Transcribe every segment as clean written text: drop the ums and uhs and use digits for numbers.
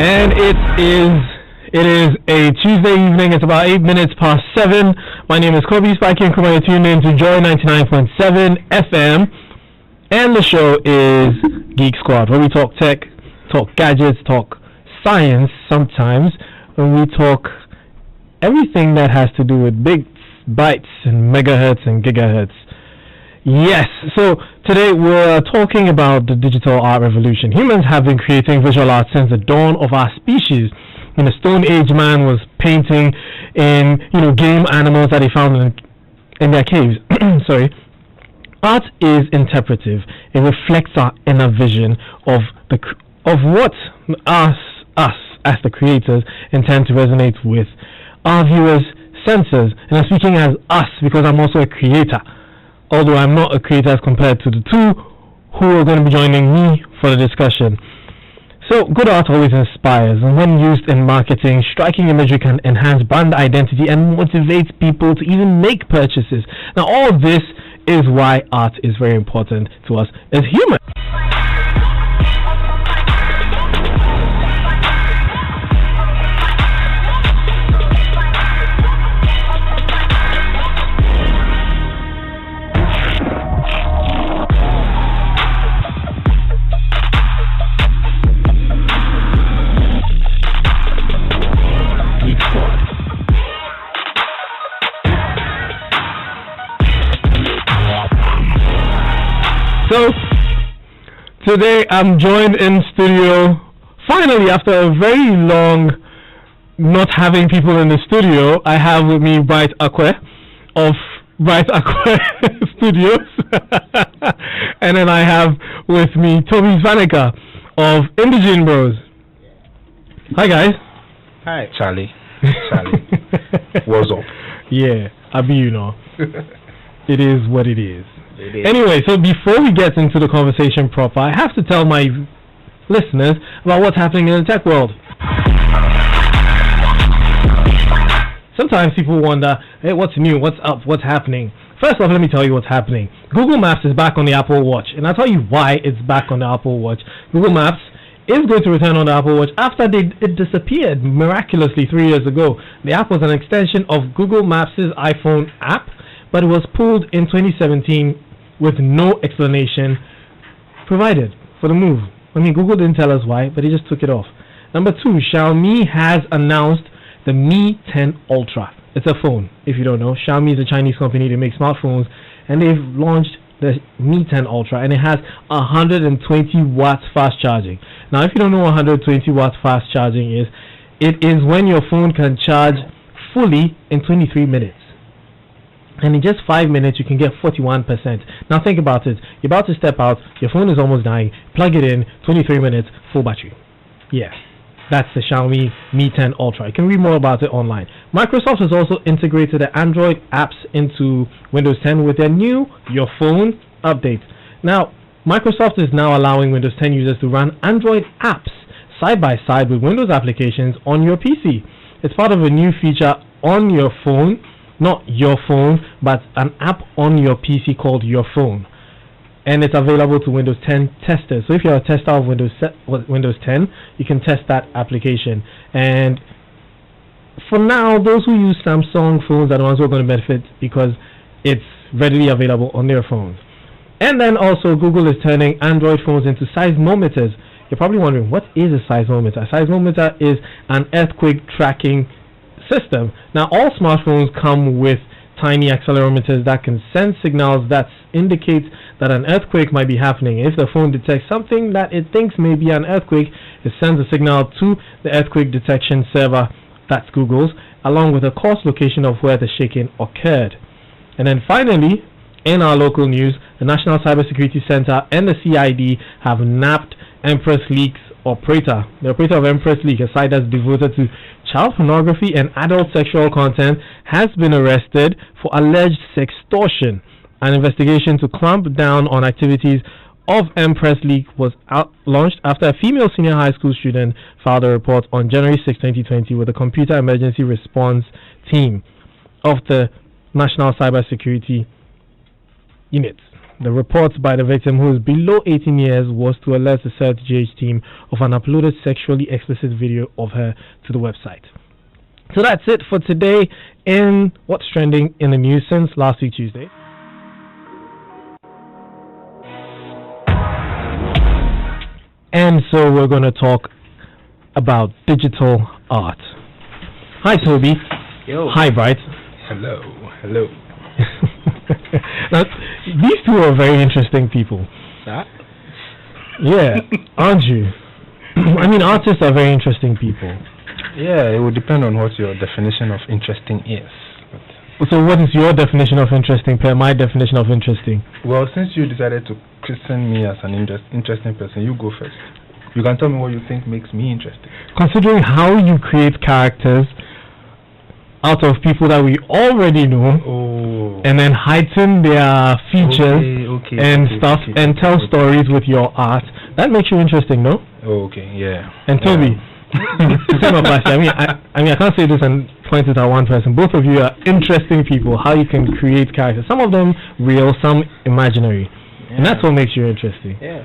And it is a Tuesday evening. It's about 8 minutes past 7. My name is Kobe Spikey and Kumar. You're tuned in to Joy 99.7 FM. And the show is Geek Squad, where we talk tech, talk gadgets, talk science sometimes, and we talk everything that has to do with bits, bytes, and megahertz and gigahertz. Yes, so today we're talking about the digital art revolution. Humans have been creating visual art since the dawn of our species. In the Stone Age, man was painting in, game animals that he found in their caves. Sorry. Art is interpretive. It reflects our inner vision of what us as the creators intend to resonate with our viewers' senses. And I'm speaking as us because I'm also a creator. Although I'm not a creator as compared to the two who are going to be joining me for the discussion. So, good art always inspires, and when used in marketing, striking imagery can enhance brand identity and motivate people to even make purchases. Now, all of this is why art is very important to us as humans. So, today I'm joined in studio, finally after a very long not having people in the studio. I have with me Bright Akwe of Bright Akwe Studios. And then I have with me Toby Vanica of Indigene Bros. Hi guys. Hi. Charlie. What's up? Yeah, It is what it is. Anyway, so before we get into the conversation proper, I have to tell my listeners about what's happening in the tech world. Sometimes people wonder, hey, what's new, what's up, what's happening? First off, let me tell you what's happening. Google Maps is back on the Apple Watch, and I'll tell you why it's back on the Apple Watch. Google Maps is going to return on the Apple Watch after it disappeared miraculously 3 years ago. The app was an extension of Google Maps' iPhone app, but it was pulled in 2017 with no explanation provided for the move. I mean, Google didn't tell us why, but they just took it off. Number 2, Xiaomi has announced the Mi 10 Ultra. It's a phone, if you don't know. Xiaomi is a Chinese company. They make smartphones, and they've launched the Mi 10 Ultra, and it has 120 watts fast charging. Now, if you don't know what 120 watts fast charging is, it is when your phone can charge fully in 23 minutes. And in just 5 minutes, you can get 41%. Now think about it. You're about to step out. Your phone is almost dying. Plug it in. 23 minutes. Full battery. Yeah. That's the Xiaomi Mi 10 Ultra. You can read more about it online. Microsoft has also integrated the Android apps into Windows 10 with their new Your Phone update. Now, Microsoft is now allowing Windows 10 users to run Android apps side by side with Windows applications on your PC. It's part of a new feature on your phone. Not your phone, but an app on your PC called Your Phone. And it's available to Windows 10 testers. So if you're a tester of Windows 10, you can test that application. And for now, those who use Samsung phones are the ones who are going to benefit because it's readily available on their phones. And then also, Google is turning Android phones into seismometers. You're probably wondering, what is a seismometer? A seismometer is an earthquake tracking system. Now, all smartphones come with tiny accelerometers that can send signals that indicate that an earthquake might be happening. If the phone detects something that it thinks may be an earthquake, it sends a signal to the earthquake detection server, that's Google's, along with a coarse location of where the shaking occurred. And then finally, in our local news, the National Cybersecurity Center and the CID have nabbed Empress Leaks operator. The operator of Empress Leak, a site that's devoted to child pornography and adult sexual content, has been arrested for alleged sextortion. An investigation to clamp down on activities of Empress Leak was launched after a female senior high school student filed a report on January 6, 2020 with the Computer Emergency Response Team of the National Cybersecurity Unit. The report by the victim, who is below 18 years, was to alert the CERT team of an uploaded sexually explicit video of her to the website. So that's it for today in what's trending in the news since last week Tuesday. And so we're going to talk about digital art. Hi, Toby. Yo. Hi, Bright. Hello. Hello. Now, these two are very interesting people. That? Yeah, aren't you? I mean, artists are very interesting people. Yeah, it would depend on what your definition of interesting is. So what is your definition of interesting per my definition of interesting? Well, since you decided to christen me as an interesting person, you go first. You can tell me what you think makes me interesting. Considering how you create characters out of people that we already know, and then heighten their features and tell stories with your art, that makes you interesting, no? Oh, okay, yeah. And Toby, I mean, I can't say this and point it at one person. Both of you are interesting people. How you can create characters, some of them real, some imaginary, and that's what makes you interesting. Yeah.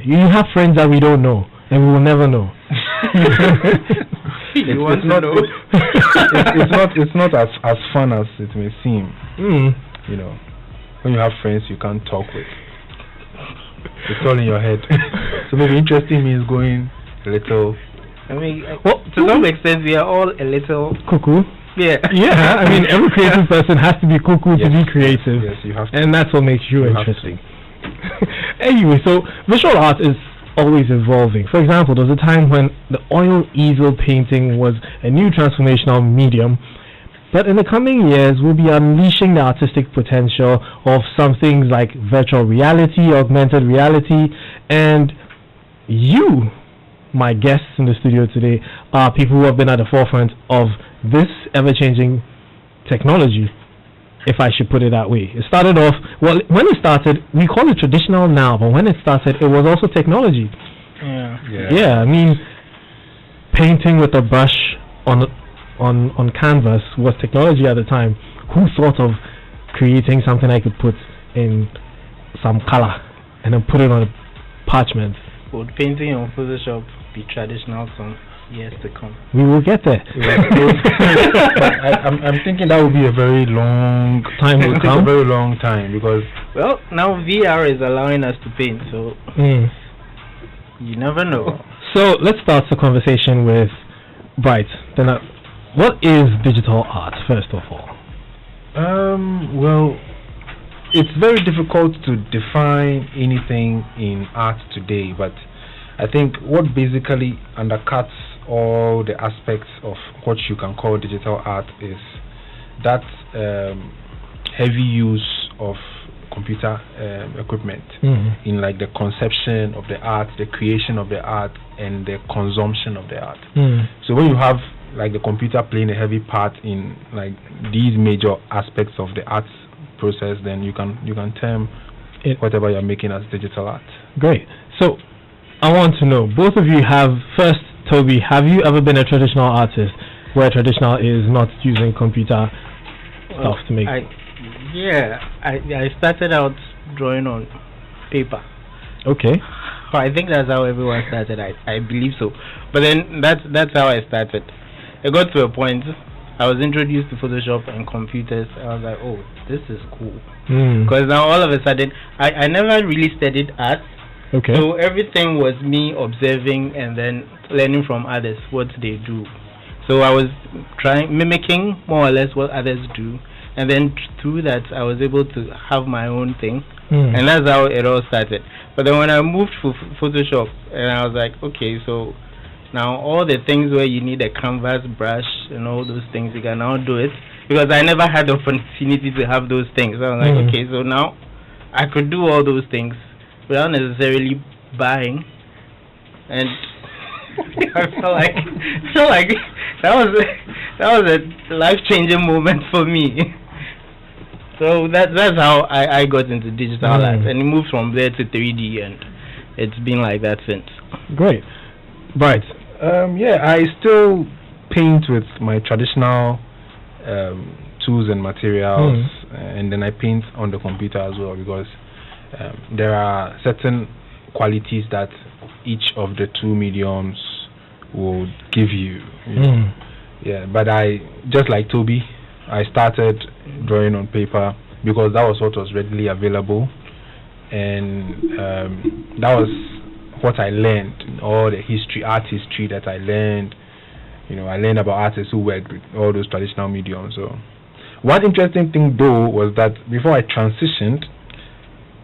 You have friends that we don't know, and we will never know. It's not as fun as it may seem. You know, when you have friends you can't talk with, it's all in your head. So maybe interesting means going a little. I mean, to some extent we are all a little cuckoo. Yeah. I mean, every creative person has to be cuckoo to be creative. Yes, you have to. And that's what makes you interesting. Anyway, so visual art is always evolving. For example, there was a time when the oil easel painting was a new transformational medium, but in the coming years we'll be unleashing the artistic potential of some things like virtual reality, augmented reality, and you, my guests in the studio today, are people who have been at the forefront of this ever-changing technology, if I should put it that way. It started off, well, when it started, we call it traditional now, but when it started, it was also technology. Yeah, I mean, painting with a brush on canvas was technology at the time. Who thought of creating something I could put in some color and then put it on a parchment? Would painting on Photoshop be traditional some years to come? We will get there. But I'm thinking that would be a very long time. It will take a very long time because now VR is allowing us to paint, so you never know. So let's start the conversation with Bright. Then, what is digital art first of all? Well, it's very difficult to define anything in art today, but I think what basically undercuts all the aspects of what you can call digital art is that heavy use of computer equipment in like the conception of the art, the creation of the art, and the consumption of the art. So when you have like the computer playing a heavy part in like these major aspects of the art process, then you can term whatever you're making as digital art. Great. So I want to know, both of you have, first Toby, have you ever been a traditional artist where traditional is not using computer stuff to make? I started out drawing on paper. Okay. I think that's how everyone started. I believe so. But then that's how I started. It got to a point I was introduced to Photoshop and computers. I was like, oh, this is cool. Because now all of a sudden, I never really studied art. Okay. So everything was me observing and then learning from others what they do. So I was mimicking more or less what others do. And then through that, I was able to have my own thing. And that's how it all started. But then when I moved to Photoshop, and I was like, okay, so now all the things where you need a canvas, brush, and all those things, you can now do it. Because I never had the opportunity to have those things. So I was like, okay, so now I could do all those things without necessarily buying. And I felt like that was a life-changing moment for me. So that's how I got into digital art, and it moved from there to 3D, and it's been like that since. Great. Right. Yeah, I still paint with my traditional tools and materials, and then I paint on the computer as well, because there are certain qualities that each of the two mediums would give you. Yeah, but I, just like Toby, I started drawing on paper because that was what was readily available, and that was what I learned, all the art history that I learned. I learned about artists who worked with all those traditional mediums. So one interesting thing though was that before I transitioned,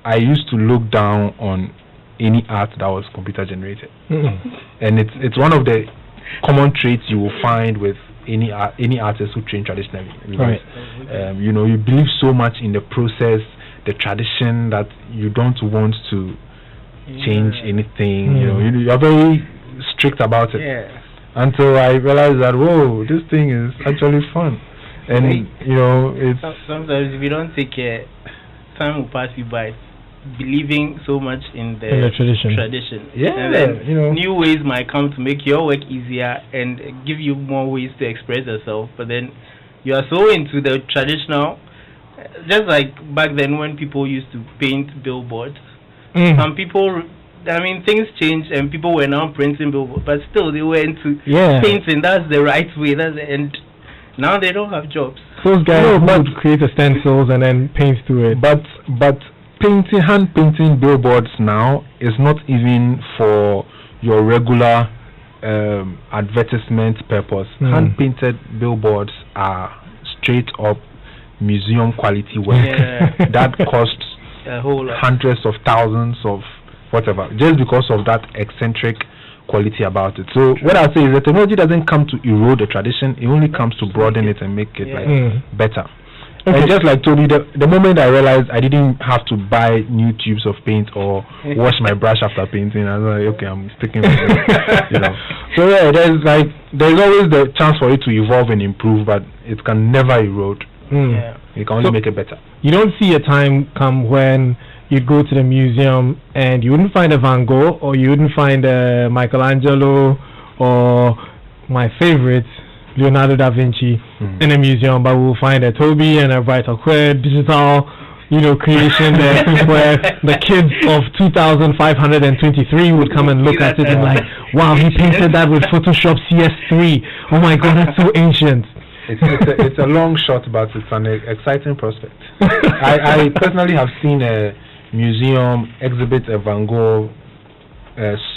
I used to look down on any art that was computer generated, and it's one of the common traits you will find with any artist who train traditionally. Because, you believe so much in the process, the tradition, that you don't want to change anything. You are very strict about it. Until I realized that, whoa, this thing is actually fun, and it's sometimes if you don't take care, time will pass you by. Believing so much in the tradition. And then new ways might come to make your work easier and give you more ways to express yourself. But then you are so into the traditional, just like back then when people used to paint billboards. Some people, things changed and people were now printing billboards, but still they were into painting. That's the right way. And now they don't have jobs. Those guys would create the stencils and then paint through it. But hand painting billboards now is not even for your regular advertisement purpose. Hand painted billboards are straight up museum quality work that costs a whole lot. Hundreds of thousands of whatever, just because of that eccentric quality about it. So what I say is the technology doesn't come to erode the tradition, it only comes to broaden it and make it better. And just like Toby, the moment I realized I didn't have to buy new tubes of paint or wash my brush after painting, I was like, okay, I'm sticking with it. So there's always the chance for it to evolve and improve, but it can never erode. It can only make it better. You don't see a time come when you go to the museum and you wouldn't find a Van Gogh, or you wouldn't find a Michelangelo, or my favorite, Leonardo da Vinci, in a museum, but we'll find a Toby and a Brighter Queer digital, creation there, where the kids of 2523 would come and look at it and like, wow, he painted that with Photoshop CS3. Oh my God, that's so ancient. It's a long shot, but it's an exciting prospect. I personally have seen a museum exhibit a Van Gogh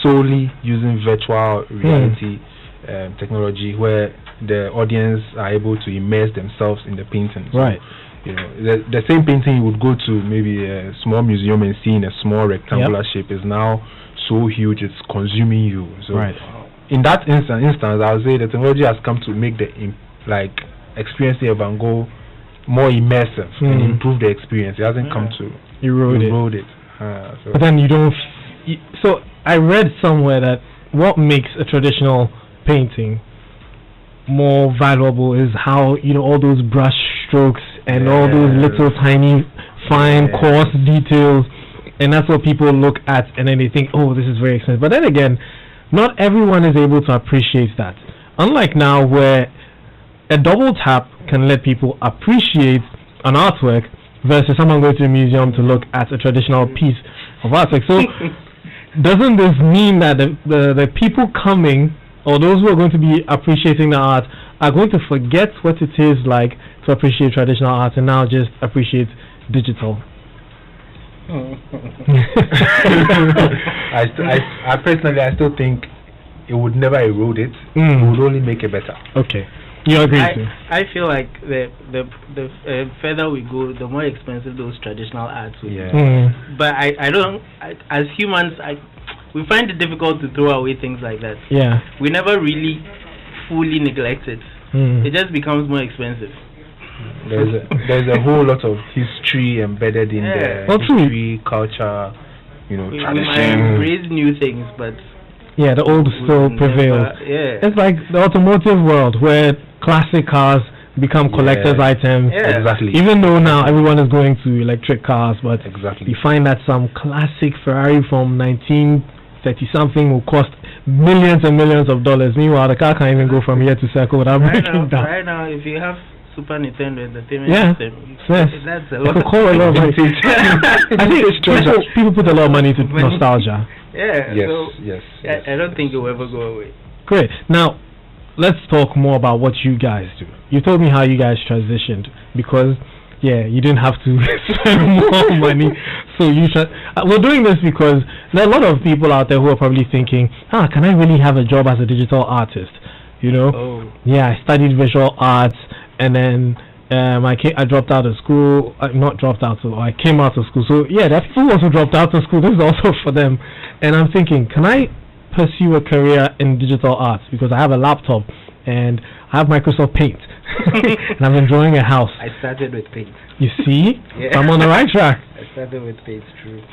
solely using virtual reality technology, where the audience are able to immerse themselves in the painting. So, the same painting you would go to maybe a small museum and see in a small rectangular shape is now so huge it's consuming you. So in that instance, I would say the technology has come to make the experiencing a Van Gogh more immersive and improve the experience. It hasn't come to erode it. But then you don't. So I read somewhere that what makes a traditional painting more valuable is how all those brush strokes and all those little tiny fine coarse details, and that's what people look at and then they think, oh, this is very expensive. But then again, not everyone is able to appreciate that, unlike now where a double tap can let people appreciate an artwork versus someone going to a museum to look at a traditional piece of artwork. So doesn't this mean that the people coming, or those who are going to be appreciating the art, are going to forget what it is like to appreciate traditional art and now just appreciate digital? I personally still think it would never erode it. It would only make it better. Okay, you agree? I feel like the further we go, the more expensive those traditional arts will be. But I don't. As humans, we find it difficult to throw away things like that. We never really fully neglect it. It just becomes more expensive. There's a whole lot of history embedded in the history, culture, tradition. We might raise new things, but the old still prevails. It's like the automotive world where classic cars become collector's items. Exactly. Even though now everyone is going to electric cars, but you find that some classic Ferrari from 1930 something will cost millions and millions of dollars. Meanwhile, the car can't even go from here to Circle without breaking down. Right now, if you have Super Nintendo Entertainment Yeah. System. Yes. That's a It lot. could call a lot of money. I think people put a lot of money into nostalgia. Yeah. Yes, So yes. I don't think it will ever go away. Great. Now, let's talk more about what you guys do. You told me how you guys transitioned because, yeah, you didn't have to spend more money. So we're doing this because there are a lot of people out there who are probably thinking, can I really have a job as a digital artist? You know? Oh. Yeah, I studied visual arts, and then I dropped out of school. Not dropped out, so I came out of school. So yeah, there are people who also dropped out of school. This is also for them. And I'm thinking, can I pursue a career in digital arts because I have a laptop and I have Microsoft Paint and I'm enjoying a house. I started with Paint. You see? Yeah. So I'm on the right track. I started with Paint, true.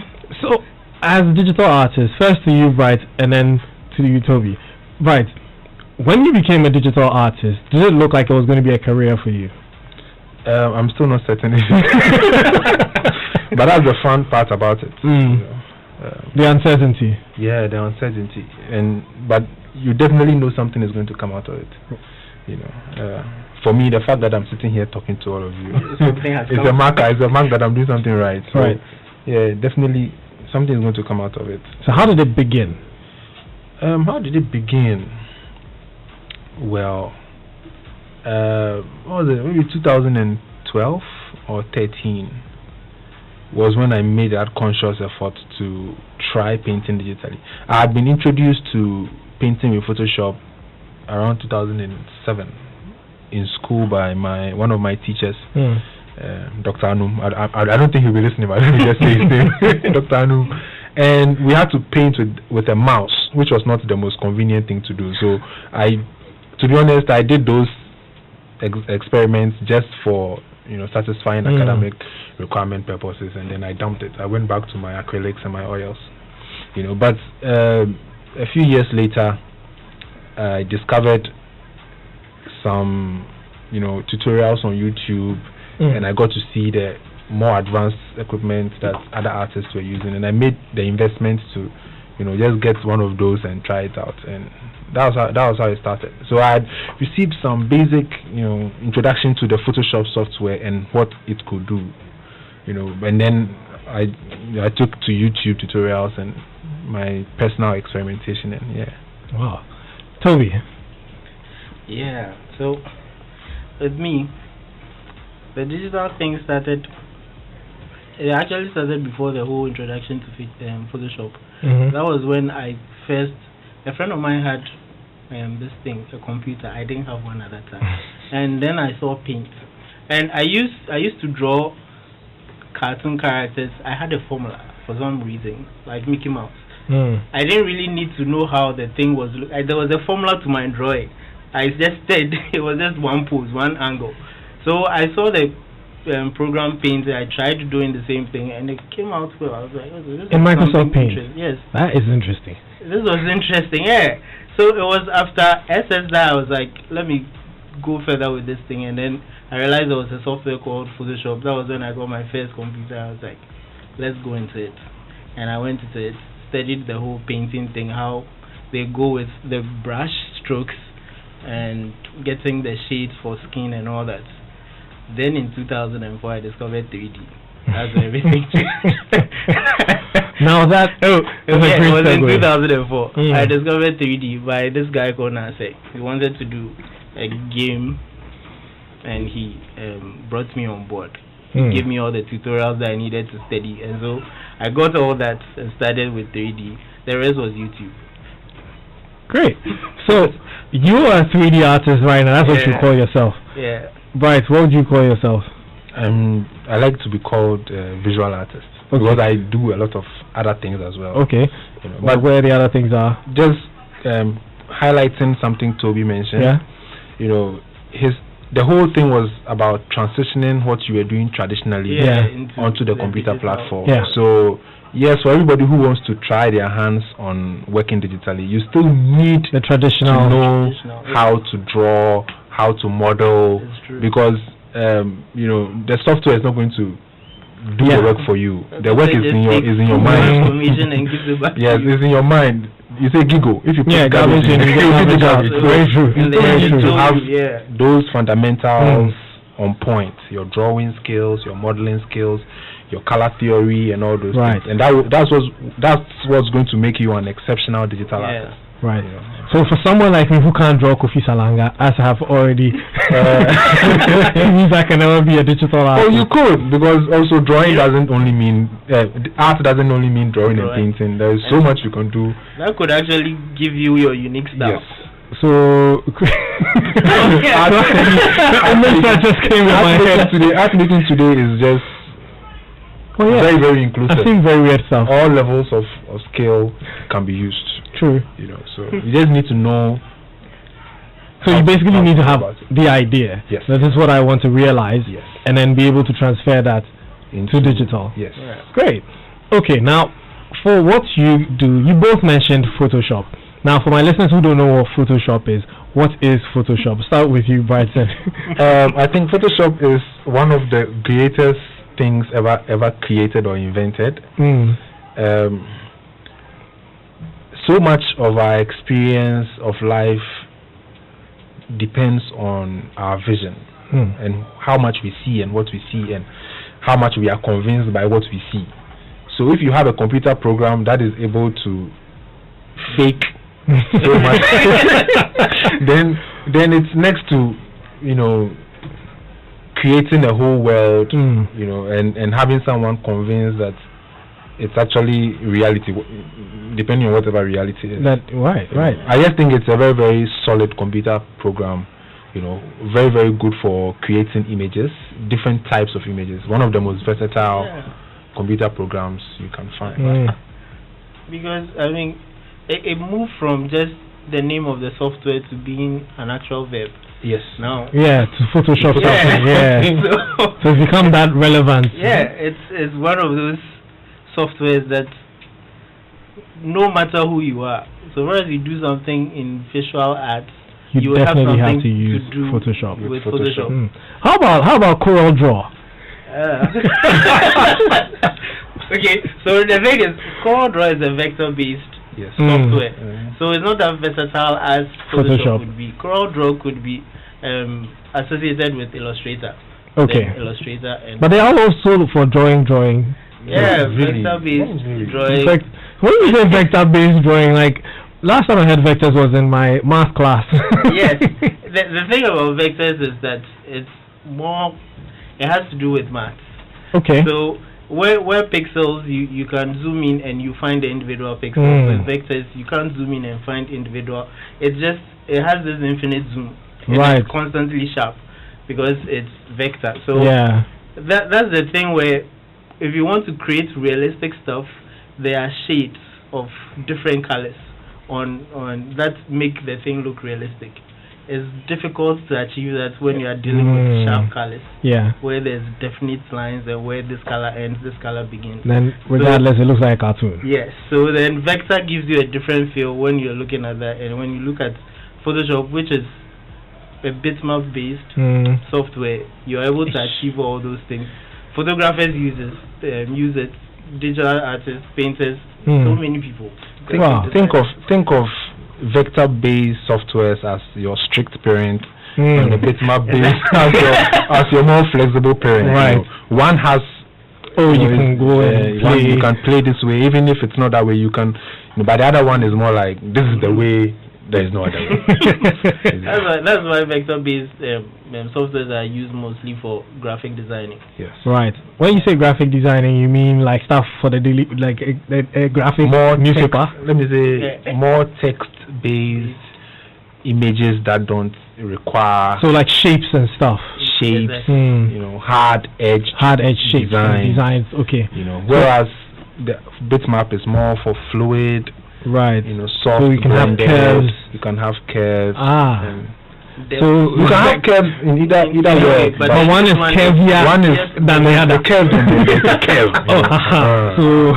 So, as a digital artist, first to you, Bright, and then to you, Toby. Bright, when you became a digital artist, did it look like it was going to be a career for you? I'm still not certain. But that's the fun part about it. Mm. You know. The uncertainty. Yeah, the uncertainty, but you definitely know something is going to come out of it. You know, for me, the fact that I'm sitting here talking to all of you is a marker. It's a mark that I'm doing something right. So, right. Yeah, definitely something is going to come out of it. So how did it begin? How did it begin? Well, what was it? Maybe 2012 or 13 was when I made that conscious effort to try painting digitally. I had been introduced to painting with Photoshop around 2007 in school by one of my teachers, Dr. Anum. I don't think he'll be listening, but let me just say his name, Dr. Anum. And we had to paint with a mouse, which was not the most convenient thing to do. So to be honest, I did those experiments just for satisfying academic requirement purposes, and then I dumped it. I went back to my acrylics and my oils, But a few years later, I discovered some, tutorials on YouTube, and I got to see the more advanced equipment that other artists were using, and I made the investment to, just get one of those and try it out, and that was how it started. So I had received some basic, introduction to the Photoshop software and what it could do, and then I took to YouTube tutorials and my personal experimentation, and yeah. Wow. Toby. Yeah. So with me, the digital thing started. It actually started before the whole introduction to Photoshop. That was when a friend of mine had this thing, a computer. I didn't have one at that time. And then I saw Paint. And I used to draw cartoon characters. I had a formula for some reason, like Mickey Mouse. I didn't really need to know how the thing was. There was a formula to my drawing. I just said it was just one pose, one angle. So I saw the program Paint. I tried doing the same thing, and it came out well. I was like, this in Microsoft Paint. Yes, that is interesting. This was interesting. Yeah. So it was after SS that I was like, let me go further with this thing, and then I realized there was a software called Photoshop. That was when I got my first computer. I was like, let's go into it, and I went into it, studied the whole painting thing, how they go with the brush strokes and getting the shades for skin and all that. Then in 2004 I discovered 3D. That's everything changed. Now that it was in 2004. I discovered 3D by this guy called Nase. He wanted to do a game, and he brought me on board. He gave me all the tutorials that I needed to study, and so I got all that and started with 3D. The rest was YouTube. Great. So you are a 3D artist right now. That's what you call yourself. Yeah. Bright, what would you call yourself? I like to be called a visual artist because I do a lot of other things as well. Okay. But where the other things are? Just highlighting something Toby mentioned. Yeah. The whole thing was about transitioning what you were doing traditionally onto the computer platform. Yeah. So yes, for everybody who wants to try their hands on working digitally, you still need the traditional to know how to draw, how to model, because the software is not going to do the work for you. The work is in your mind. Yes, it's in your mind. You say giggle. If you put garbage in, you get garbage out. Very true. You need to have those fundamentals on point. Your drawing skills, your modeling skills, your color theory, and all those Right. things. And that's what's going to make you an exceptional digital artist. Right. You know. So for someone like me who can't draw Kofi Salanga, as I have already, it means I can never be a digital artist. Oh, you could, because also drawing doesn't only mean art doesn't only mean drawing and painting. There is so much you can do. That could actually give you your unique style. Yes. So, that just came in my head. Art making today is just very, very inclusive. I think very weird stuff. All levels of skill can be used. True. You know, so you just need to know. So you basically need to have the idea. Yes. That is what I want to realize. Yes. And then be able to transfer that into digital. Yes. Right. Great. Okay, now for what you do, you both mentioned Photoshop. Now, for my listeners who don't know what Photoshop is, what is Photoshop? Start with you, Brighton. I think Photoshop is one of the greatest things ever created or invented. So much of our experience of life depends on our vision and how much we see and what we see and how much we are convinced by what we see. So if you have a computer program that is able to fake so much, then it's next to, you know, creating a whole world, you know, and having someone convinced that it's actually reality, depending on whatever reality is. Right. I just think it's a very, very solid computer program, you know, very, very good for creating images, different types of images. One of the most versatile computer programs you can find. Because, I mean, it moved from just the name of the software to being an actual verb. Yes. Now. Yeah, to Photoshop something. Yeah. So it's become that relevant. Yeah, it's one of those softwares that no matter who you are, so whereas you do something in visual arts, you will definitely have something have to use do Photoshop. with Photoshop. How about Corel Draw? Okay, so the thing is, Corel Draw is a vector-based software, so it's not as versatile as Photoshop would be. Corel Draw could be associated with Illustrator. Okay. Illustrator, but they are also for drawing. Yeah, really? vector-based drawing. When you say vector-based drawing, like last time I had vectors was in my math class. Yes, the thing about vectors is that it has to do with maths. Okay. So where pixels you can zoom in and you find the individual pixels. With vectors you can't zoom in and find individual. It has this infinite zoom. Right. It's constantly sharp because it's vector. So that's the thing where if you want to create realistic stuff, there are shades of different colors on that make the thing look realistic. It's difficult to achieve that when you are dealing with sharp colors. Yeah. Where there's definite lines and where this color ends, this color begins. Then regardless, it looks like a cartoon. Yes. So then vector gives you a different feel when you're looking at that, and when you look at Photoshop, which is a bitmap-based software, you're able to achieve all those things. Photographers use it. Digital artists, painters, so many people. Think of vector-based softwares as your strict parent, and the bitmap-based as your more flexible parent. Right. You know, one has. You can go and play. You can play this way, even if it's not that way. You can, but the other one is more like this is the way. There is no other way. That's why vector-based softwares are used mostly for graphic designing. Yes. Right. When you say graphic designing, you mean like stuff for the daily, like a graphic more newspaper? Let me say more text-based images that don't require. So like shapes and stuff. Shapes, you know, hard-edged shapes and designs. Okay. You know, whereas the bitmap is more for fluid. Right. You know, soft. So you can have curves. You can have curves. So you can have curves in either way. But one is curvier. One is than the other. Curve. The curve. So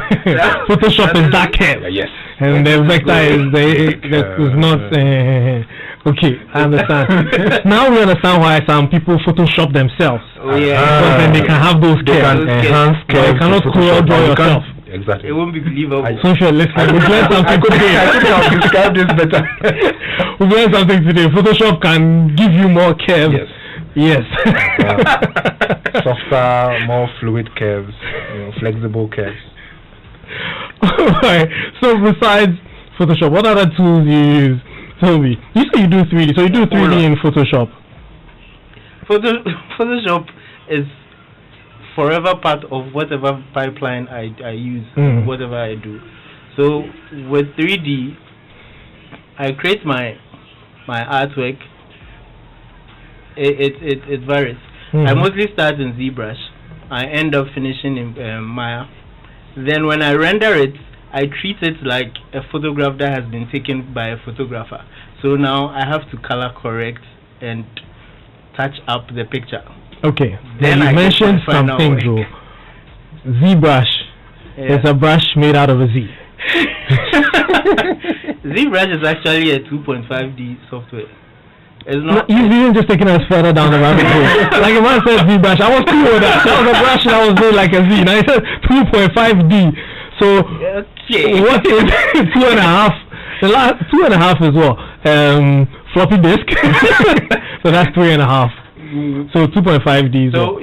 Photoshop is that curve. Yes. And the vector is not. Okay, I understand. Now we understand why some people Photoshop themselves. Oh yeah. Because then they can have those curves. They can enhance curves. You cannot Corel Draw yourself. Exactly. It won't be believable. So if you're listening, we've learned something today. I couldn't have described this better. We've learned something today. Photoshop can give you more curves. Yes. Yes. Softer, more fluid curves, flexible curves. Alright. So besides Photoshop, what other tools you use? Tell me. You say you do 3D, so you do 3D in Photoshop. Photoshop is forever part of whatever pipeline I use, whatever I do. So with 3D, I create my artwork. It varies. I mostly start in ZBrush. I end up finishing in Maya. Then when I render it, I treat it like a photograph that has been taken by a photographer. So now I have to color correct and touch up the picture. Okay. Then you mentioned something, though. ZBrush is a brush made out of a Z. ZBrush is actually a 2.5D software. It's not. You've even just taken us further down the rabbit hole. Like if I said ZBrush, I was cool with that. That was a brush that was made like a Z. Now I said 2.5D. So what is 2.5? The last 2.5 is what? Floppy disk. So that's 3.5. So 2.5D. So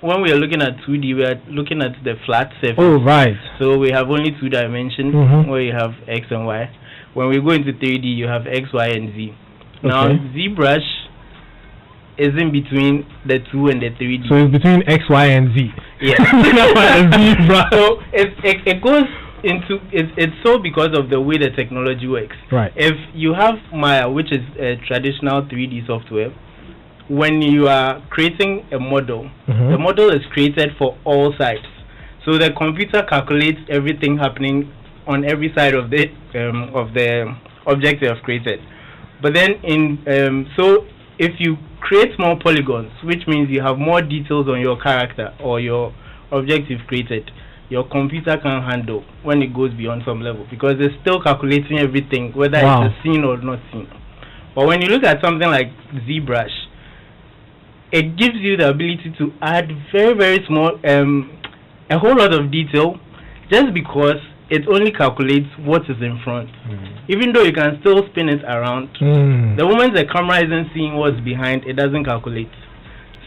when we are looking at 2D, we are looking at the flat surface. Oh right. So we have only 2 dimensions where you have X and Y. When we go into 3D, you have X, Y, and Z. Now ZBrush is in between the 2 and the 3D. So it's between X, Y, and Z. Yes. ZBrush. So it goes into it's so because of the way the technology works. Right. If you have Maya, which is a traditional 3D software, when you are creating a model, the model is created for all sides. So the computer calculates everything happening on every side of the object you have created. But then so if you create more polygons, which means you have more details on your character or your object you've created, your computer can handle when it goes beyond some level, because it's still calculating everything, whether it's a scene or not seen. But when you look at something like ZBrush, it gives you the ability to add very, very small, a whole lot of detail, just because it only calculates what is in front. Even though you can still spin it around, the moment the camera isn't seeing what's behind, it doesn't calculate.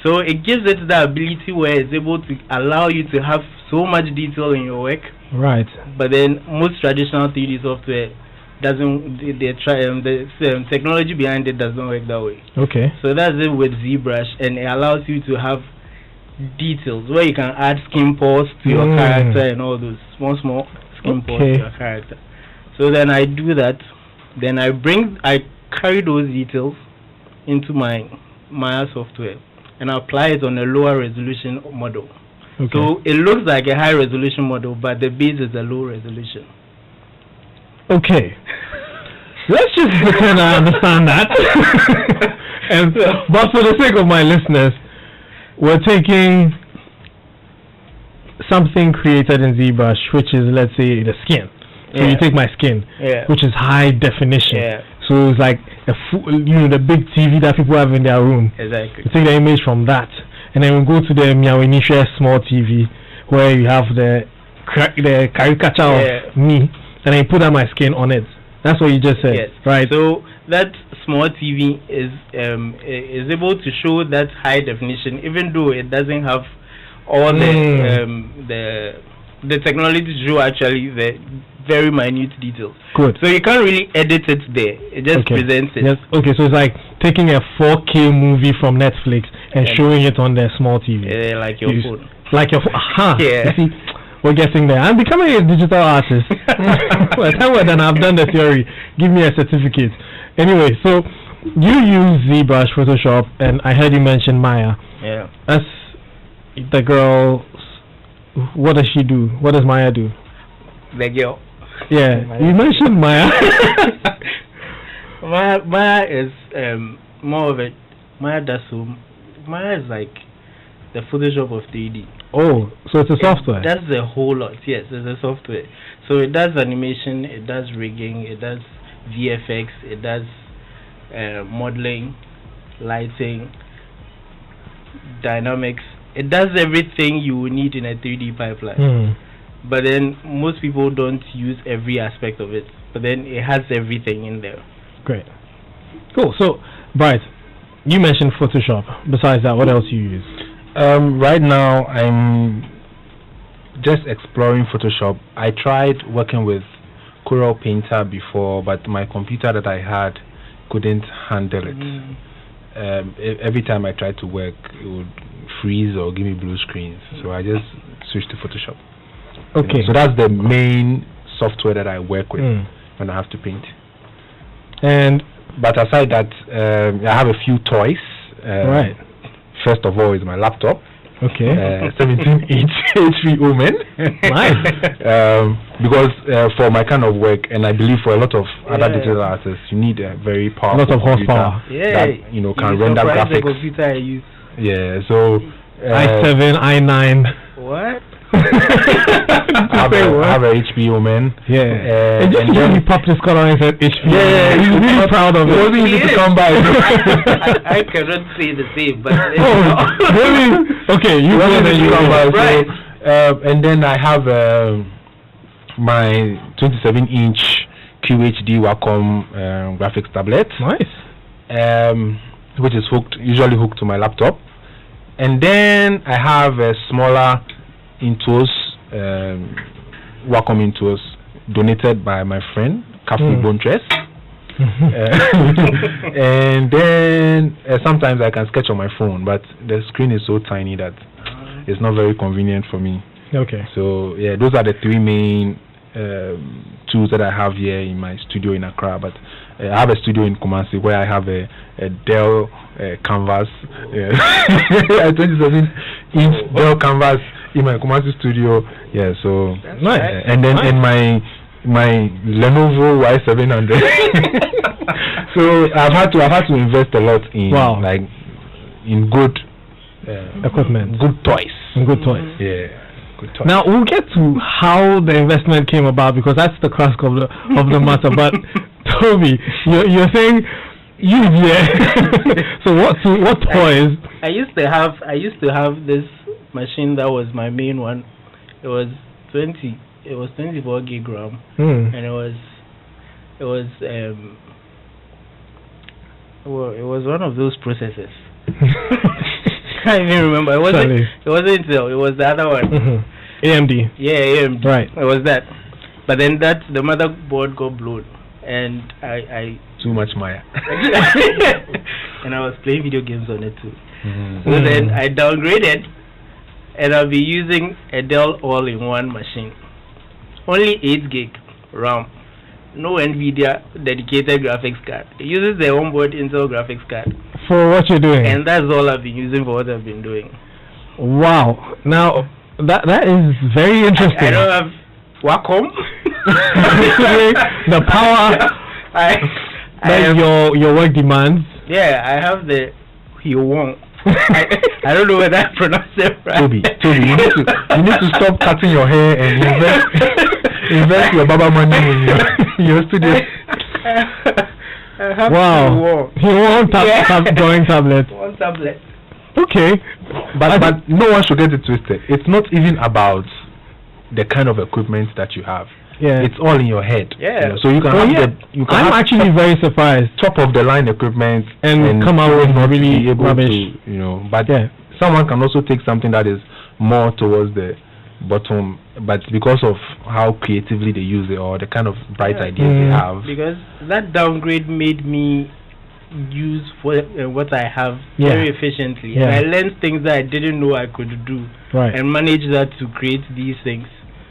So it gives it the ability where it's able to allow you to have so much detail in your work. Right. But then most traditional 3D software doesn't. The technology behind it doesn't work that way. Okay. So that's it with ZBrush, and it allows you to have details where you can add skin pores to your character and all those small skin pores to your character. So then I do that. Then I carry those details into my Maya software and I apply it on a lower resolution model. Okay. So it looks like a high resolution model, but the base is a low resolution. Okay. Let's just pretend I understand that. But for the sake of my listeners, we're taking something created in ZBrush, which is, let's say, the skin. So you take my skin, which is high definition. So it's like the big TV that people have in their room. Exactly. You take the image from that, and then we go to the Miawinisha small TV, where you have the caricature of me, and then you put my skin on it. That's what you just said, right? So that small TV is able to show that high definition, even though it doesn't have all the technology to show actually the very minute details. Good. So you can't really edit it there. It just presents it. Yes. Okay, so it's like taking a 4K movie from Netflix and showing it on the small TV. Like your phone. Like your phone. You see, we're getting there. I'm becoming a digital artist. By the time we're done, I've done the theory. Give me a certificate. Anyway, so you use ZBrush, Photoshop, and I heard you mention Maya. Yeah. That's the girl. What does she do? What does Maya do? The girl. Yeah, you mentioned Maya. Maya is more of a Maya is like the Photoshop of 3D. Oh, so it's a software. That's a whole lot. Yes, it's a software. So it does animation, it does rigging, it does VFX, it does modeling, lighting, dynamics. It does everything you need in a 3D pipeline. But then most people don't use every aspect of it. But then it has everything in there. Great. Cool. So, Bright, You mentioned Photoshop. Besides that, what else you use? Right now, I'm just exploring Photoshop. I tried working with Corel Painter before, but my computer that I had couldn't handle it. Every time I tried to work, it would freeze or give me blue screens. So I just switched to Photoshop. Okay. So that's the main software that I work with when I have to paint. But aside that, I have a few toys. Right. First of all is my laptop. Okay. 17-inch HP Omen. Nice. Because for my kind of work, and I believe for a lot of other digital artists, you need a very powerful lot of horsepower. that can render graphics. The computer I use. Yeah. So i7, i9. What? I have a HP Omen. Yeah. And just when you pop this color and said HP. Yeah, he's really proud of it. It wasn't easy to come by. I cannot say the same, but really? Okay, you go and you come by. Right. So, and then I have my 27-inch QHD Wacom graphics tablet. Nice. Which is usually hooked to my laptop. And then I have a smaller Intuos, Wacom Intuos, donated by my friend, Captain Bontres. And then sometimes I can sketch on my phone, but the screen is so tiny that it's not very convenient for me. Okay. So yeah, those are the three main tools that I have here in my studio in Accra. But I have a studio in Kumasi where I have a Dell canvas, a 27-inch Dell canvas in my Kumasi studio. Yeah, so nice. And then in my Lenovo Y700. So I've had to invest a lot in in good equipment, good toys, Yeah. Good toys. Now we'll get to how the investment came about because that's the crux of the matter. But Toby, you're saying so what toys? I used to have this machine that was my main one. It was 24 gig RAM, and it was one of those processors. Can't even remember. It wasn't Intel. It was the other one. AMD. Yeah, AMD. Right. It was that. But then the motherboard got blown, and I too much Maya. and I was playing video games on it too. So then I downgraded, and I'll be using a Dell all-in-one machine. Only 8 gig RAM. No NVIDIA dedicated graphics card. It uses their onboard Intel graphics card. For what you're doing? And that's all I've been using for what I've been doing. Wow. Now, that is very interesting. I don't have Wacom. The power that your work demands. Yeah, I have the Xiaomi. I don't know whether I pronounced it right. Toby, you need to stop cutting your hair and invest your baba money in your studio. Wow. Drawing tablet. One tablet. Okay. But no one should get it twisted. It's not even about the kind of equipment that you have. Yeah. It's all in your head. Yeah. So you can I'm actually very surprised. Top of the line equipment and come out with really able rubbish. To, but someone can also take something that is more towards the bottom, but because of how creatively they use it or the kind of bright ideas they have. Because that downgrade made me use what I have very efficiently. And I learned things that I didn't know I could do. Right. And manage that to create these things.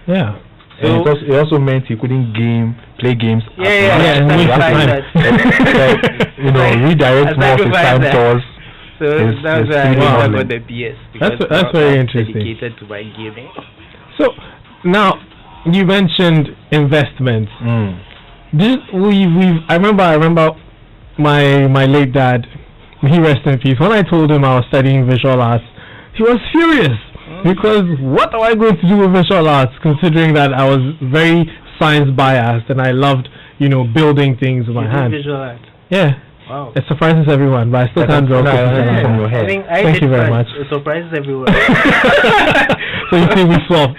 Yeah. So it also meant he couldn't play games. Redirect more of his time towards. So that's why I got the PS. That's very interesting. Dedicated to my gaming. So now you mentioned investments. I remember my late dad. He rest in peace. When I told him I was studying visual arts, he was furious. Because what am I going to do with visual arts, considering that I was very science biased and I loved, building things with my hands. Visual art. Yeah. Wow. It surprises everyone, but I still can't draw pictures from your head. Thank you very much. It surprises everyone. So you see, we swapped.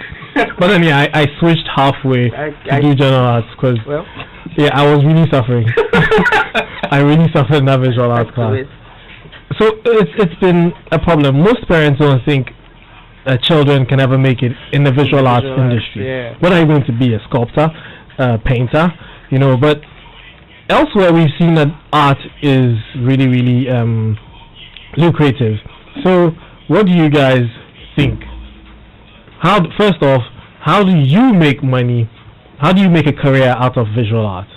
But then I switched halfway to do general arts because I was really suffering. I really suffered in that visual arts class. So it's been a problem. Most parents don't think children can ever make it in the visual arts industry. Yeah. What are you going to be? A sculptor, a painter? You know, but elsewhere we've seen that art is really, really lucrative. So what do you guys think? First off, how do you make money? How do you make a career out of visual art?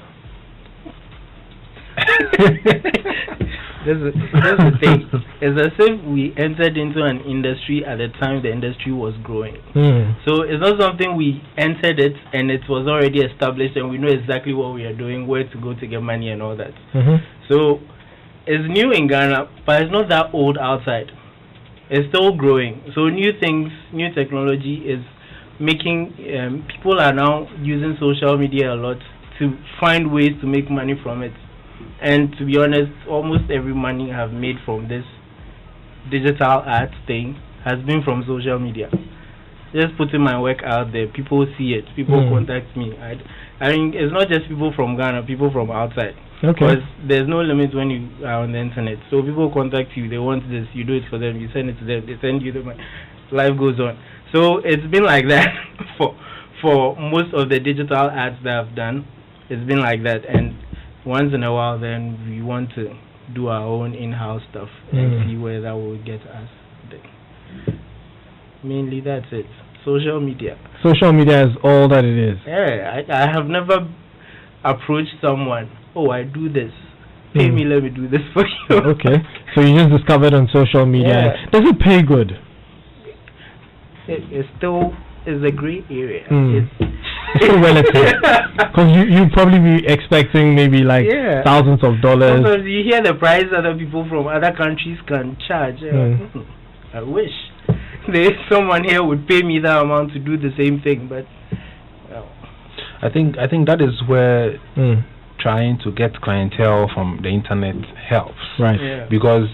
That's the thing. It's as if we entered into an industry at the time the industry was growing. So it's not something we entered it and it was already established and we know exactly what we are doing, where to go to get money and all that. So it's new in Ghana, but it's not that old outside. It's still growing. So new things, new technology is making people are now using social media a lot to find ways to make money from it. And to be honest, almost every money I've made from this digital art thing has been from social media. Just putting my work out there, people see it, people contact me. I mean, it's not just people from Ghana, people from outside. Because there's no limit when you are on the internet. So people contact you, they want this, you do it for them, you send it to them, they send you the money. Life goes on. So it's been like that for most of the digital ads that I've done. It's been like that, and once in a while then we want to do our own in-house stuff and see where that will get us. Mainly that's it. Social media. Social media is all that it is. Yeah, I have never approached someone, oh, I do this, pay me, let me do this for you. Okay, so you just discovered on social media. Yeah. Does it pay good? It still is a great area. It's still relative. Because you probably be expecting maybe like thousands of dollars. Sometimes you hear the price other people from other countries can charge. I wish someone here would pay me that amount to do the same thing, but I think that is where trying to get clientele from the internet helps. Right. Yeah. Because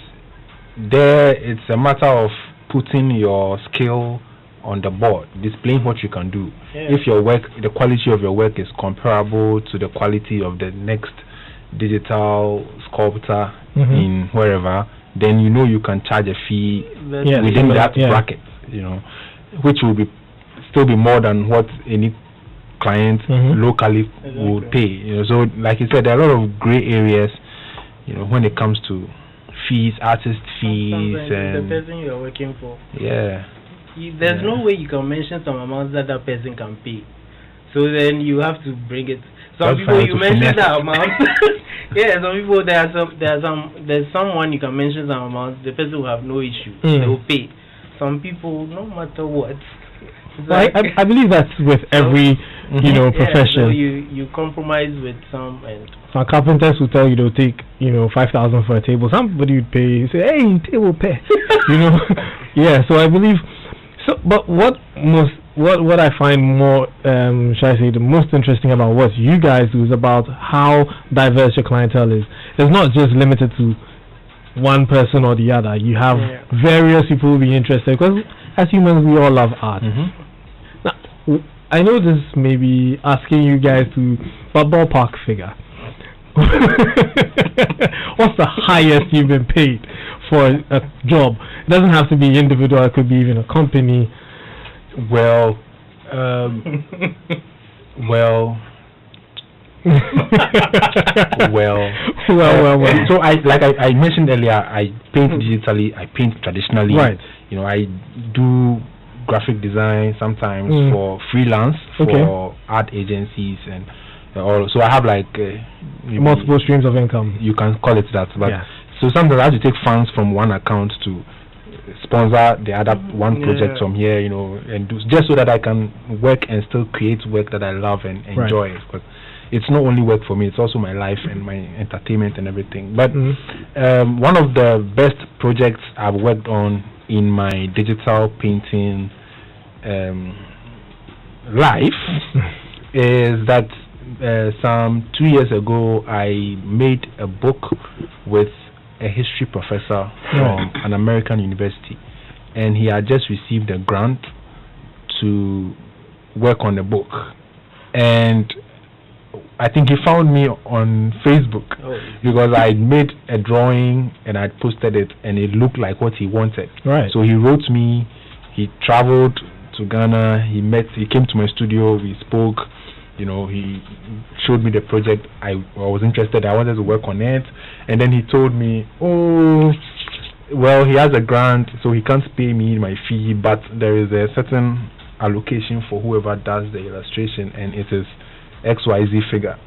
there it's a matter of putting your skill on the board, displaying what you can do. If your work, the quality of your work is comparable to the quality of the next digital sculptor in wherever, then you know you can charge a fee within that bracket, you know, which will still be more than what any client locally would pay. You know, so like you said, there are a lot of gray areas, you know, when it comes to fees, artist fees, and the person you are working for. There's no way you can mention some amounts that person can pay. So then you have to bring it. Some people you mention that amount. Some people there's someone you can mention some amounts, the person will have no issue. They will pay. Some people, no matter what. Well, I believe that's with every profession. So you compromise with some, and some carpenters will tell you they'll take 5,000 for a table. Somebody would pay, say, hey, table pay. So I believe. So, but what I find more, shall I say, the most interesting about what you guys do is about how diverse your clientele is. It's not just limited to one person or the other. You have various people who be interested, because as humans we all love art. Now, I know this may be asking you guys to, but ballpark figure. What's the highest you've been paid for a job? It doesn't have to be individual, it could be even a company. Well, So I mentioned earlier, I paint digitally, I paint traditionally. Right. You know, I do graphic design sometimes for freelance for art agencies and all. So I have like multiple streams of income. You can call it that, but so sometimes I have to take funds from one account to sponsor the other one project from here, and do, just so that I can work and still create work that I love and enjoy. Because it's not only work for me; it's also my life and my entertainment and everything. But one of the best projects I've worked on in my digital painting life is that some 2 years ago I made a book with a history professor from an American university, and he had just received a grant to work on the book. And I think he found me on Facebook because I made a drawing and I posted it, and it looked like what he wanted. Right. So he wrote me. He traveled to Ghana. He came to my studio. We spoke. You know, he showed me the project. I was interested. I wanted to work on it, and then he told me, "Oh, well, he has a grant, so he can't pay me my fee, but there is a certain allocation for whoever does the illustration, and it is XYZ figure."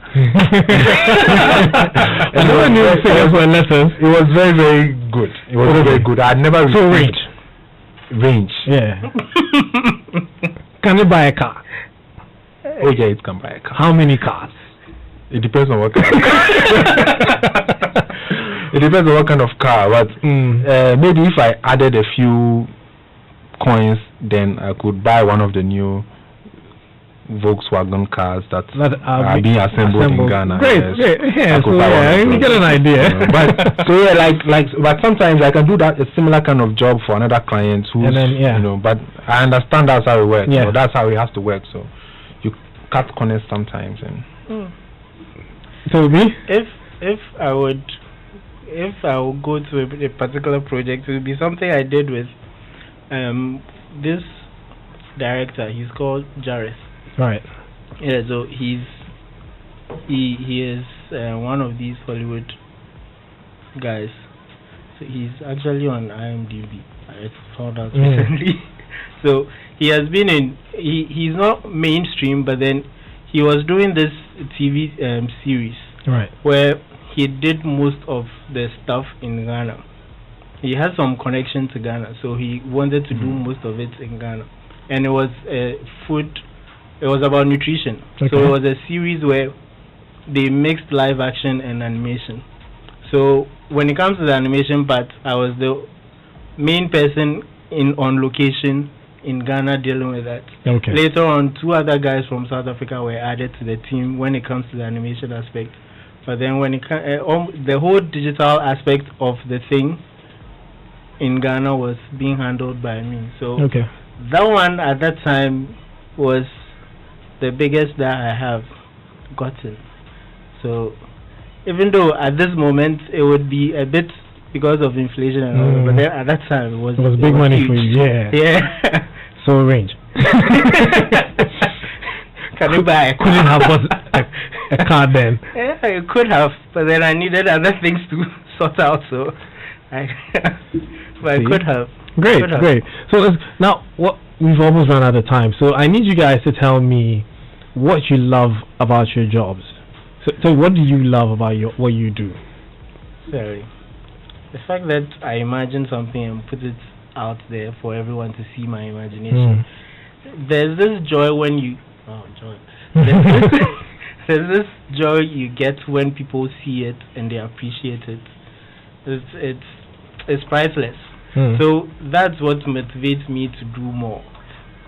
And no one knew figures were lessons. It was very, very good. It was very good. I had never received range. Yeah. Can you buy a car? Oh yeah, it can buy a car. How many cars? It depends on what kind. It depends on what kind of car, but maybe if I added a few coins, then I could buy one of the new Volkswagen cars that are being assembled in Ghana. Great, yes. great. Yeah, so yeah, you get an idea. But sometimes I can do that a similar kind of job for another client who's, you know. But I understand that's how it works. Yeah. So that's how it has to work. So you cut corners sometimes. And so me, if I would go to a particular project, it would be something I did with this director. He's called Jareth. Right. Yeah. So he is one of these Hollywood guys. So he's actually on IMDb. I found out recently. So he has been in. He's not mainstream, but then he was doing this TV series. Right. Where he did most of the stuff in Ghana. He has some connection to Ghana, so he wanted to do most of it in Ghana. And it was food. It was about nutrition. Okay. So it was a series where they mixed live action and animation. So when it comes to the animation part, I was the main person on location in Ghana dealing with that. Okay. Later on, 2 other guys from South Africa were added to the team when it comes to the animation aspect. But then when it the whole digital aspect of the thing in Ghana was being handled by me. So that one at that time was the biggest that I have gotten. So even though at this moment it would be a bit because of inflation and all that, but then at that time it was big money huge. for you. Yeah. So range. Can you buy a car? Couldn't have bought a car then. Yeah, I could have, but then I needed other things to sort out. So I could have. Great. So now we've almost run out of time. So I need you guys to tell me what you love about your jobs. So what do you love about what you do? Sorry. The fact that I imagine something and put it out there for everyone to see my imagination. There's this joy when you there's this joy you get when people see it and they appreciate it. It's priceless. So that's what motivates me to do more.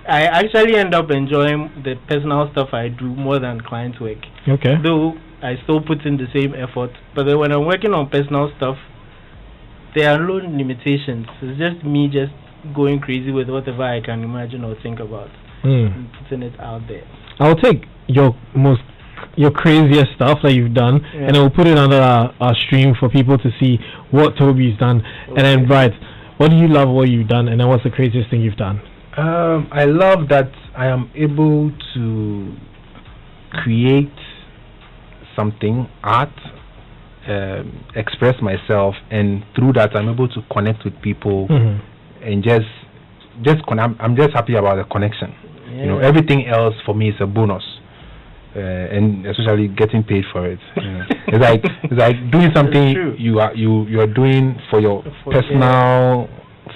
I actually end up enjoying the personal stuff I do more than client work. Okay. Though I still put in the same effort, but then when I'm working on personal stuff, there are no limitations. It's just me just going crazy with whatever I can imagine or think about and putting it out there. I'll take your craziest stuff that you've done and I'll put it under our stream for people to see what Toby's done. And then Bright, what do you love what you've done, and then what's the craziest thing you've done? I love that I am able to create something, art, express myself, and through that I'm able to connect with people and I'm just happy about the connection. You know, everything else for me is a bonus, and especially getting paid for it. You know. It's like doing something you are doing for your personal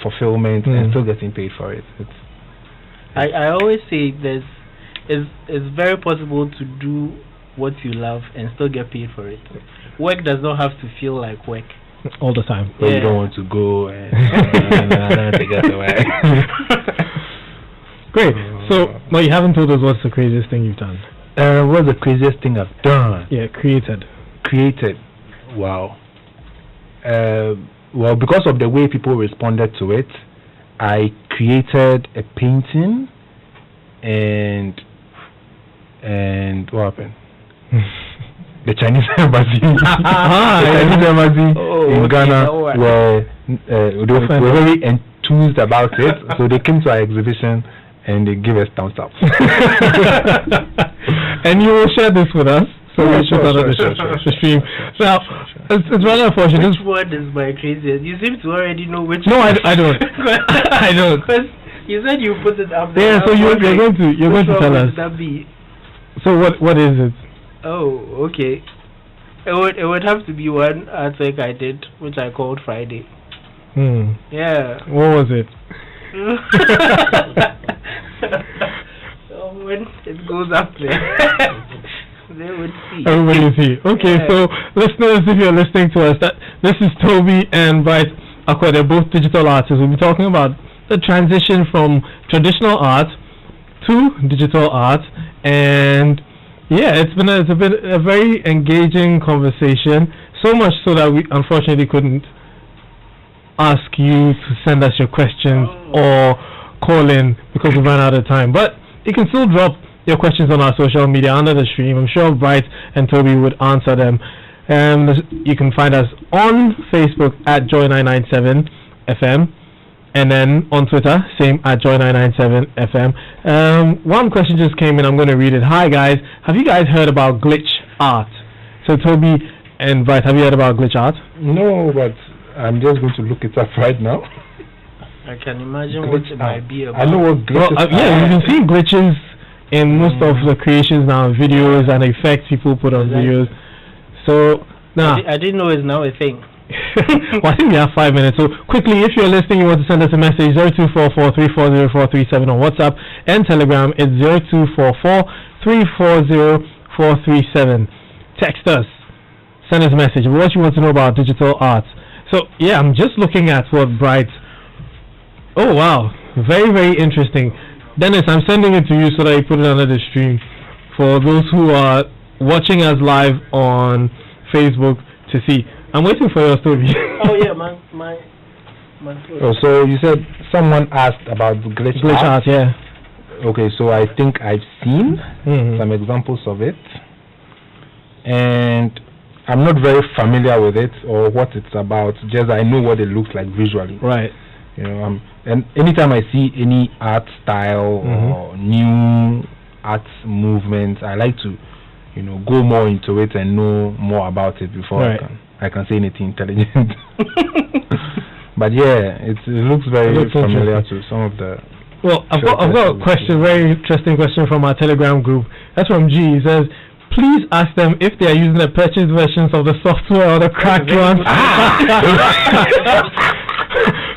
fulfillment and still getting paid for it. I always say it's very possible to do what you love and still get paid for it. Work does not have to feel like work all the time. But you don't want to go and to get away. Great. So, well, you haven't told us what's the craziest thing you've done. What's the craziest thing I've done? Yeah, created. Wow. Well, because of the way people responded to it, I created a painting, and what happened? the Chinese embassy. The Chinese embassy in Ghana were very enthused about it, so they came to our exhibition and they gave us thumbs up. And you will share this with us. So we should the stream. Now, it's rather unfortunate. Which word is my craziest? You seem to already know which. No, I don't. I don't. Because you said you put it up there. Yeah, so you're going to tell us. Would that be? So what is it? Oh, okay. It would have to be one artwork I did, which I called Friday. Yeah. What was it? So when it goes up there. They would see. Everybody will see. Okay, yeah. So listeners, if you're listening to us, this is Toby and Bright Aqua. They're both digital artists. We'll be talking about the transition from traditional art to digital art, and yeah, it's been a very engaging conversation. So much so that we unfortunately couldn't ask you to send us your questions or call in because we ran out of time. But you can still drop your questions on our social media under the stream. I'm sure Bright and Toby would answer them. You can find us on Facebook at Joy997FM, and then on Twitter, same at Joy997FM. One question just came in. I'm going to read it. Hi guys, have you guys heard about glitch art? So Toby and Bright, have you heard about glitch art? No, but I'm just going to look it up right now. I can imagine what it might be about. I know what glitches are. Yeah, you've been seeing glitches in most of the creations now, videos and effects people put on videos. So now I didn't know it's now a thing. Well, I think we have 5 minutes. So quickly, if you're listening, you want to send us a message, 0244-340-437 on WhatsApp and Telegram. It's 0244-340-437. Text us. Send us a message. What you want to know about digital art. So yeah, I'm just looking at what Bright. Oh wow, very, very interesting. Dennis, I'm sending it to you so that you put it under the stream for those who are watching us live on Facebook to see. I'm waiting for your story. Oh yeah, my story. Oh, so you said someone asked about glitch art? Yeah. Okay, so I think I've seen some examples of it, and I'm not very familiar with it or what it's about. Just I know what it looks like visually. Right. You know, and anytime I see any art style or new art movement, I like to, go more into it and know more about it before I can say anything intelligent. But yeah, it looks very familiar to some of the. Well, I've got a question, very interesting question from our Telegram group. That's from G. He says, please ask them if they are using the purchased versions of the software or the cracked ones.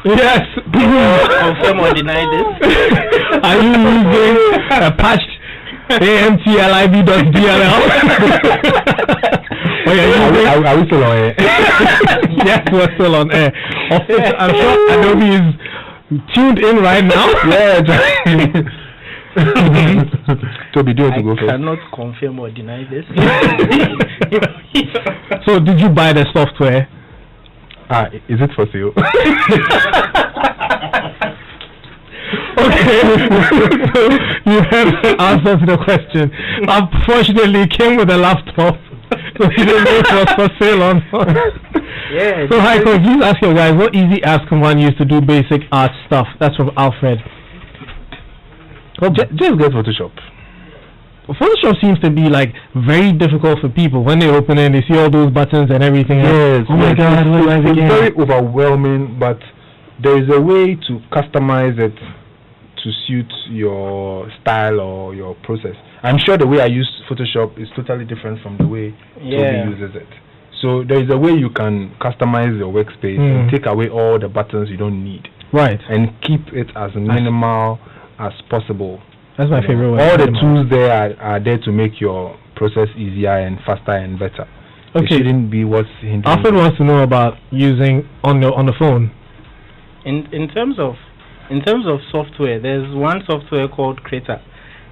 Yes. Confirm or deny this. Are you using a patched amtlib.dll? Are we still on air? Yes, we're still on air. I'm sure Adobe is tuned in right now. Yeah. Toby, do it to go first. I cannot confirm or deny this. So, did you buy the software? Is it for sale? Okay. So you have the answer to the question. Unfortunately, it came with a laptop, so you didn't know it was for sale or not. Yeah. So, Heiko, please ask your guys, what easy apps can one use to do basic art stuff? That's from Alfred. Well, just get Photoshop. Photoshop seems to be like very difficult for people when they open it and they see all those buttons and everything. Yes. Oh my God, it's very overwhelming, but there is a way to customize it to suit your style or your process. I'm sure the way I use Photoshop is totally different from the way Toby uses it. So there is a way you can customize your workspace and take away all the buttons you don't need. Right. And keep it as minimal as possible. That's my favorite way. All the tools there are there to make your process easier and faster and better. Okay. It shouldn't be what's hindering. Alfred wants to know about using on the phone. In terms of software, there's one software called Creator.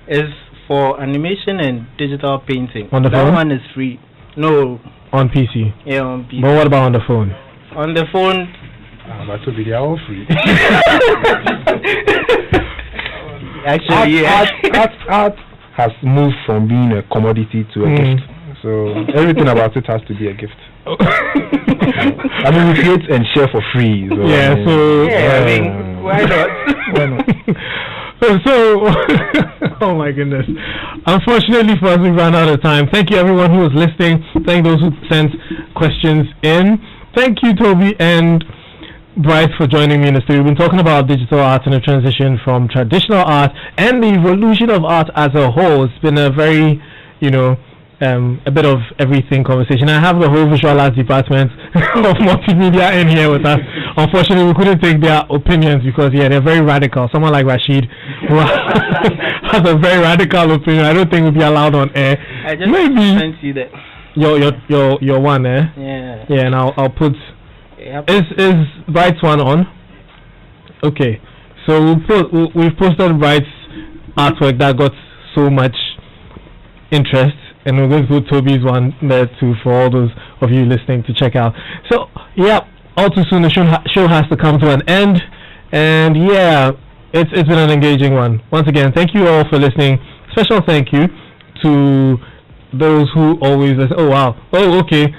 It's for animation and digital painting. On the phone? That one is free. No. On PC. Yeah, on PC. But what about on the phone? On the phone. But to be they are all free. Actually, art has moved from being a commodity to a gift. So everything about it has to be a gift. I mean, we create and share for free. So, yeah, I mean, why not? Why not? So, oh my goodness. Unfortunately for us, we ran out of time. Thank you everyone who was listening. Thank those who sent questions in. Thank you, Toby and Bryce, for joining me in the studio. We've been talking about digital art and the transition from traditional art and the evolution of art as a whole. It's been a very, a bit of everything conversation. I have the whole visual arts department of multimedia in here with us. Unfortunately, we couldn't take their opinions because they're very radical. Someone like Rashid who has a very radical opinion. I don't think we'll be allowed on air. I just maybe sent you that. Your one, eh? Yeah. Yeah, and I'll put. Yep. Is Bright's one on? Okay, so we've posted Bright's artwork that got so much interest, and we're going to put Toby's one there too for all those of you listening to check out. So all too soon the show has to come to an end, and it's been an engaging one. Once again, thank you all for listening. Special thank you to those who always listen. Oh wow. Oh okay.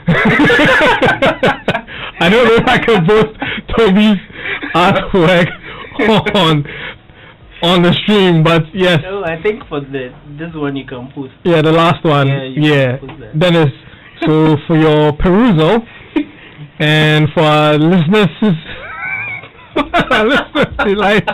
I don't know if I can post Toby's artwork on the stream, but yes. No, I think for this one you can post. Yeah, the last one. Yeah. Can post that. Dennis, so for your perusal and for our listeners, delight.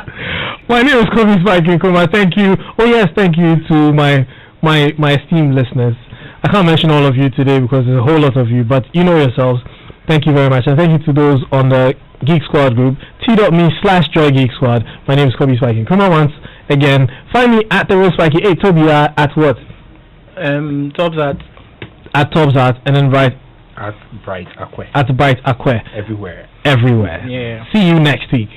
My name is Kobe Spike Nkrumah. Thank you. Oh yes, thank you to my esteemed listeners. I can't mention all of you today because there's a whole lot of you, but you know yourselves. Thank you very much, and thank you to those on the Geek Squad group, t.me/JoyGeekSquad. My name is Kobe Spike Nkrumah. Once again, find me at the Real Spikey. Hey, Toby, at what? Topsart. At Topsart, and then Bright. At Bright Aqua. At Bright Aqua. Everywhere. Everywhere. Yeah. See you next week.